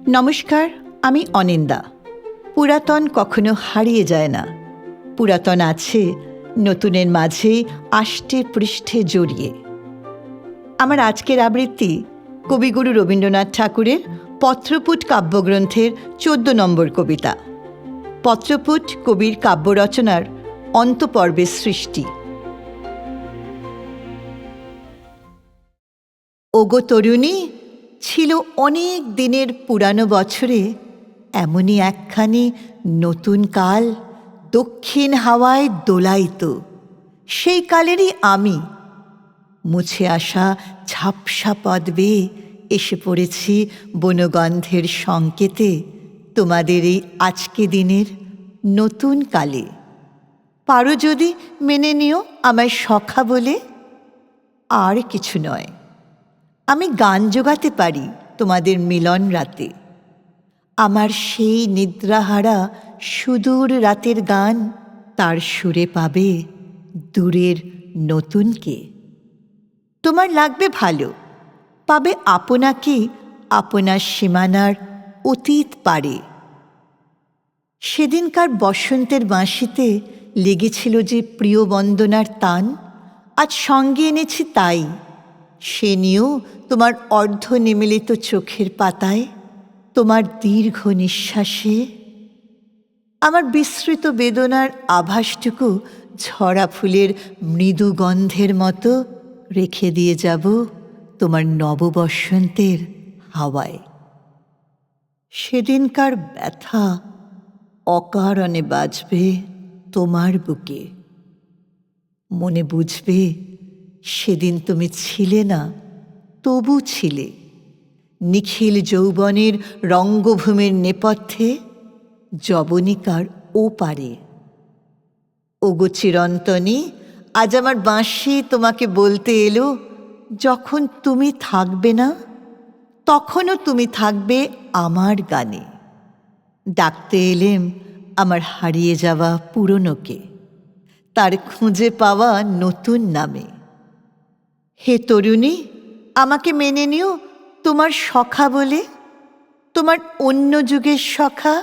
নমস্কার, আমি অনিন্দা। পুরাতন কখনো হারিয়ে যায় না। পুরাতন আছে নতুনের মাঝে আষ্টে পৃষ্ঠে জড়িয়ে। আমার আজকের আবৃত্তি কবিগুরু রবীন্দ্রনাথ ঠাকুরের পত্রপুট কাব্যগ্রন্থের ১৪ নম্বর কবিতা। পত্রপুট কবির কাব্য রচনার অন্তপর্বের সৃষ্টি। ওগো তরুণী, ছিল অনেক দিনের পুরানো বছরে এমনই একখানি নতুন কাল দক্ষিণ হাওয়ায় দোলাইত। সেই কালেরই আমি মুছে আসা ঝাপসা পদ বেয়ে এসে পড়েছি বনগন্ধের সংকেতে তোমাদের এই আজকে দিনের নতুন কালে। পারো যদি মেনে নিও আমায় সখা বলে। আর কিছু নয়, আমি গান জোগাতে পারি তোমাদের মিলন রাতে। আমার সেই নিদ্রাহারা সুদূর রাতের গান, তার সুরে পাবে দূরের নতুনকে। তোমার লাগবে ভালো, পাবে আপনাকে আপনার সীমানার অতীত পারে। সেদিনকার বসন্তের বাঁশিতে লেগেছিল যে প্রিয় বন্দনার তান, আজ সঙ্গে এনেছি তাই। সে নিয়েও তোমার অর্ধ নিমিলিত চোখের পাতায়, তোমার দীর্ঘ নিঃশ্বাসে আমার বিস্মৃত বেদনার আভাসটুকু ঝরা ফুলের মৃদু গন্ধের মতো রেখে দিয়ে যাব তোমার নববসন্তের হাওয়ায়। সেদিনকার ব্যথা অকারণে বাজবে তোমার বুকে। মনে বুঝবে সেদিন তুমি ছিলে না, তবু ছিলে নিখিল যৌবনের রঙ্গভূমির নেপথ্যে যবনিকার ওপারে। ওগো চিরন্তনী, আজ আমার বাঁশি তোমাকে বলতে এলো, যখন তুমি থাকবে না তখনও তুমি থাকবে আমার গানে। ডাকতে এলেম আমার হারিয়ে যাওয়া পুরনোকে, তার খুঁজে পাওয়া নতুন নামে। হে তরুণী, আমাকে মেনে নিও তোমার সখা বলে, তোমার অন্য যুগের সখা।